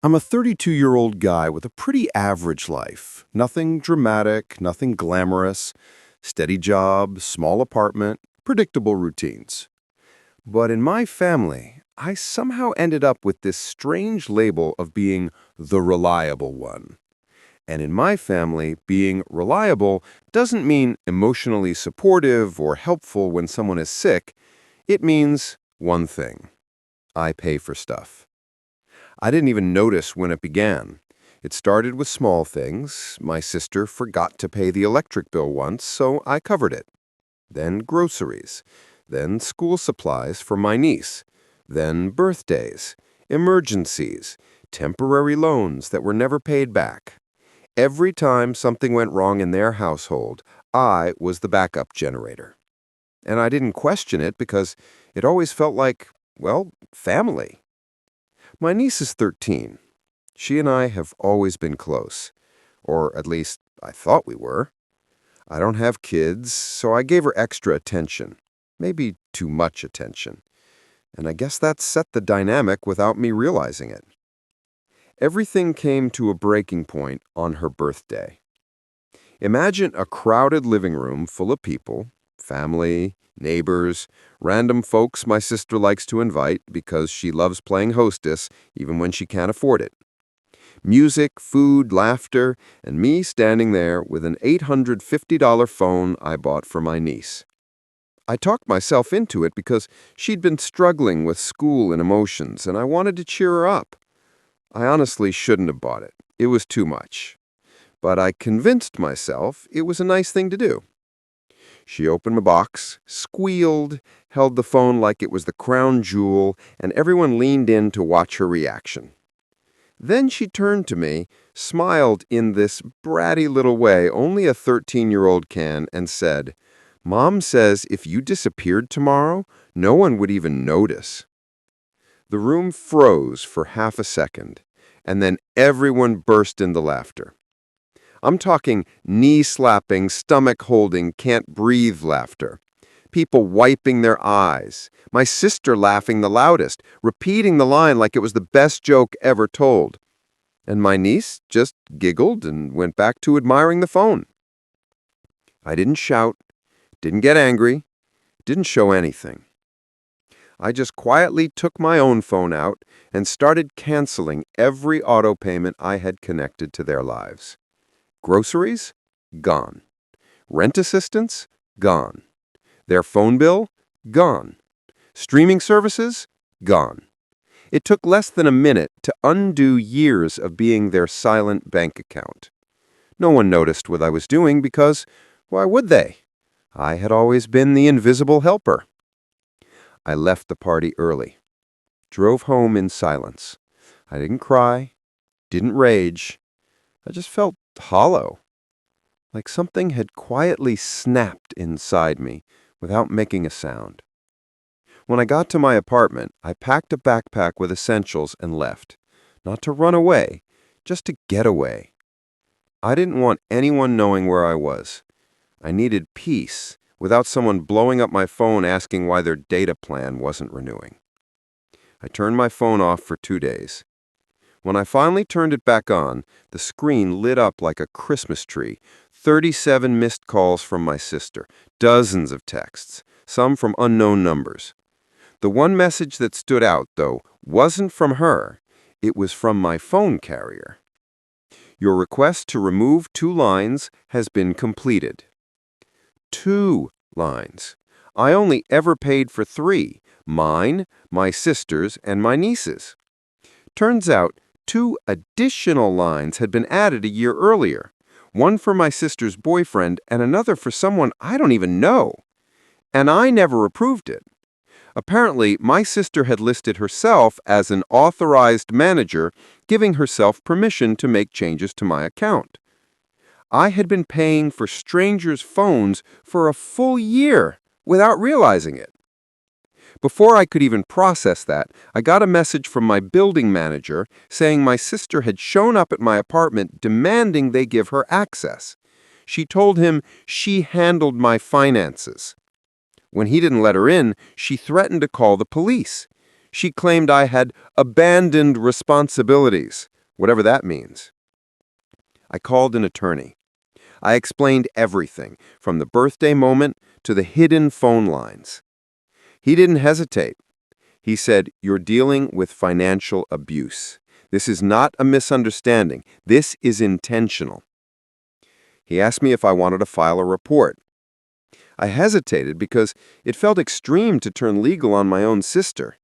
I'm a 32-year-old guy with a pretty average life. Nothing dramatic, nothing glamorous. Steady job, small apartment, predictable routines. But in my family, I somehow ended up with this strange label of being the reliable one. And in my family, being reliable doesn't mean emotionally supportive or helpful when someone is sick. It means one thing: I pay for stuff. I didn't even notice when it began. It started with small things. My sister forgot to pay the electric bill once, so I covered it. Then groceries. Then school supplies for my niece. Then birthdays, emergencies, temporary loans that were never paid back. Every time something went wrong in their household, I was the backup generator. And I didn't question it because it always felt like, well, family. My niece is 13. She and I have always been close, or at least I thought we were. I don't have kids, so I gave her extra attention, maybe too much attention. And I guess that set the dynamic without me realizing it. Everything came to a breaking point on her birthday. Imagine a crowded living room full of people, family, neighbors, random folks my sister likes to invite because she loves playing hostess even when she can't afford it. Music, food, laughter, and me standing there with an $850 phone I bought for my niece. I talked myself into it because she'd been struggling with school and emotions, and I wanted to cheer her up. I honestly shouldn't have bought it. It was too much. But I convinced myself it was a nice thing to do. She opened the box, squealed, held the phone like it was the crown jewel, and everyone leaned in to watch her reaction. Then she turned to me, smiled in this bratty little way only a 13-year-old can, and said, "Mom says if you disappeared tomorrow, no one would even notice." The room froze for half a second, and then everyone burst into laughter. I'm talking knee-slapping, stomach-holding, can't-breathe laughter. People wiping their eyes. My sister laughing the loudest, repeating the line like it was the best joke ever told. And my niece just giggled and went back to admiring the phone. I didn't shout, didn't get angry, didn't show anything. I just quietly took my own phone out and started canceling every auto payment I had connected to their lives. Groceries? Gone. Rent assistance? Gone. Their phone bill? Gone. Streaming services? Gone. It took less than a minute to undo years of being their silent bank account. No one noticed what I was doing because, why would they? I had always been the invisible helper. I left the party early. Drove home in silence. I didn't cry, didn't rage. I just felt hollow, like something had quietly snapped inside me without making a sound. When I got to my apartment, I packed a backpack with essentials and left, not to run away, just to get away. I didn't want anyone knowing where I was. I needed peace without someone blowing up my phone asking why their data plan wasn't renewing. I turned my phone off for 2 days. When I finally turned it back on, the screen lit up like a Christmas tree. 37 missed calls from my sister, dozens of texts, some from unknown numbers. The one message that stood out, though, wasn't from her. It was from my phone carrier. Your request to remove 2 lines has been completed. 2 lines. I only ever paid for 3, mine, my sister's, and my niece's. Turns out, 2 additional lines had been added a year earlier, one for my sister's boyfriend and another for someone I don't even know. And I never approved it. Apparently, my sister had listed herself as an authorized manager, giving herself permission to make changes to my account. I had been paying for strangers' phones for a full year without realizing it. Before I could even process that, I got a message from my building manager saying my sister had shown up at my apartment demanding they give her access. She told him she handled my finances. When he didn't let her in, she threatened to call the police. She claimed I had abandoned responsibilities. whatever that means. I called an attorney. I explained everything, from the birthday moment to the hidden phone lines. He didn't hesitate. He said, "You're dealing with financial abuse. This is not a misunderstanding. This is intentional." He asked me if I wanted to file a report. I hesitated because it felt extreme to turn legal on my own sister.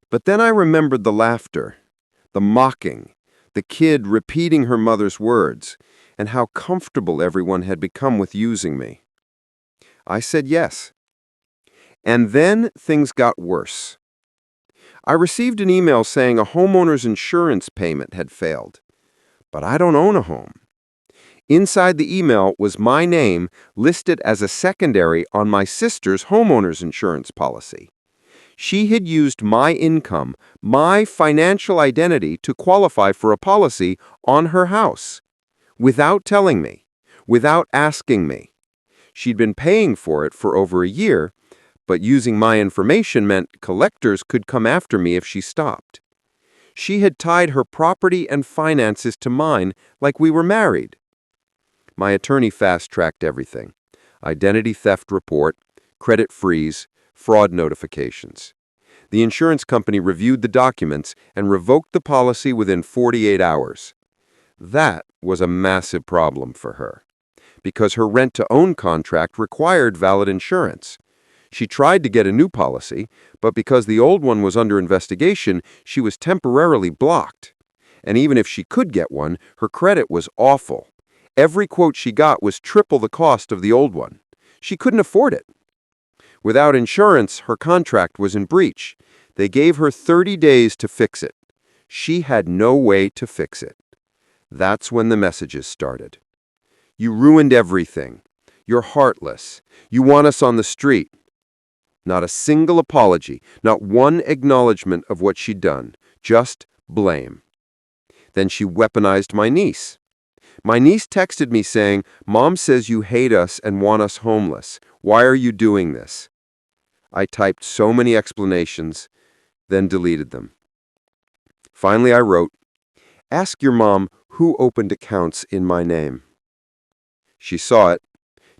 But then I remembered the laughter, the mocking, the kid repeating her mother's words, and how comfortable everyone had become with using me. I said yes. And then things got worse. I received an email saying a homeowner's insurance payment had failed. But I don't own a home. Inside the email was my name listed as a secondary on my sister's homeowner's insurance policy. She had used my income, my financial identity, to qualify for a policy on her house, without telling me, without asking me. She'd been paying for it for over a year, but using my information meant collectors could come after me if she stopped. She had tied her property and finances to mine like we were married. My attorney fast-tracked everything: identity theft report, credit freeze, fraud notifications. The insurance company reviewed the documents and revoked the policy within 48 hours. That was a massive problem for her, because her rent-to-own contract required valid insurance. She tried to get a new policy, but because the old one was under investigation, she was temporarily blocked. And even if she could get one, her credit was awful. Every quote she got was triple the cost of the old one. She couldn't afford it. Without insurance, her contract was in breach. They gave her 30 days to fix it. She had no way to fix it. That's when the messages started. "You ruined everything. You're heartless. You want us on the street." Not a single apology, not one acknowledgement of what she'd done, just blame. Then she weaponized my niece. My niece texted me saying, "Mom says you hate us and want us homeless. Why are you doing this?" I typed so many explanations, then deleted them. Finally, I wrote, "Ask your mom who opened accounts in my name." She saw it,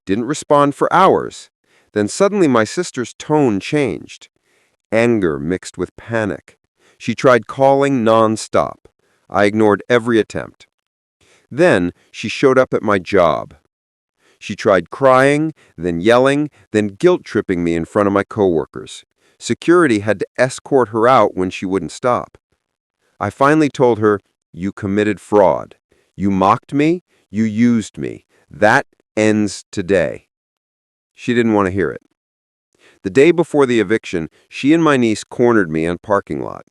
didn't respond for hours. Then suddenly my sister's tone changed. Anger mixed with panic. She tried calling nonstop. I ignored every attempt. Then she showed up at my job. She tried crying, then yelling, then guilt-tripping me in front of my coworkers. Security had to escort her out when she wouldn't stop. I finally told her, "You committed fraud. You mocked me. You used me. That ends today." She didn't want to hear it. The day before the eviction, she and my niece cornered me in a parking lot.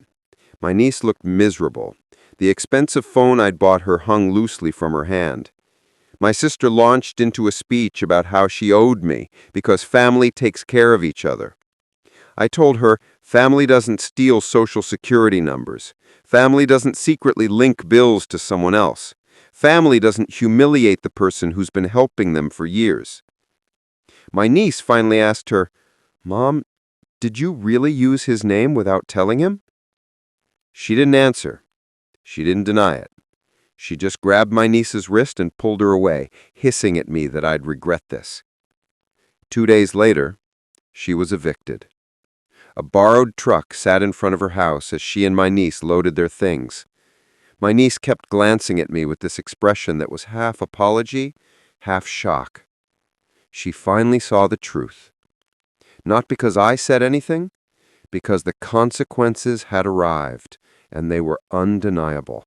My niece looked miserable. The expensive phone I'd bought her hung loosely from her hand. My sister launched into a speech about how she owed me because family takes care of each other. I told her, family doesn't steal Social Security numbers. Family doesn't secretly link bills to someone else. Family doesn't humiliate the person who's been helping them for years. My niece finally asked her, "Mom, did you really use his name without telling him?" She didn't answer. She didn't deny it. She just grabbed my niece's wrist and pulled her away, hissing at me that I'd regret this. 2 days later, she was evicted. A borrowed truck sat in front of her house as she and my niece loaded their things. My niece kept glancing at me with this expression that was half apology, half shock. She finally saw the truth. Not because I said anything, because the consequences had arrived, and they were undeniable.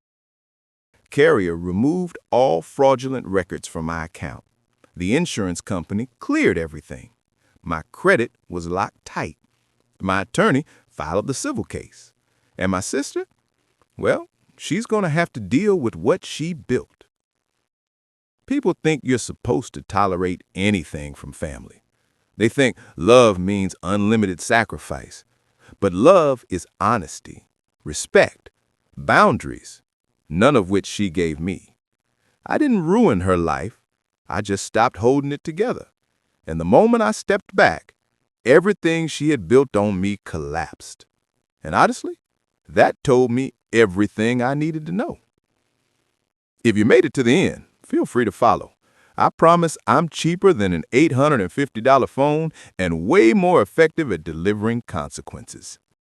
Carrier removed all fraudulent records from my account. The insurance company cleared everything. My credit was locked tight. My attorney filed the civil case. And my sister? Well, she's going to have to deal with what she built. People think you're supposed to tolerate anything from family. They think love means unlimited sacrifice. But love is honesty, respect, boundaries, none of which she gave me. I didn't ruin her life. I just stopped holding it together. And the moment I stepped back, everything she had built on me collapsed. And honestly, that told me everything I needed to know. If you made it to the end, feel free to follow. I promise I'm cheaper than an $850 phone and way more effective at delivering consequences.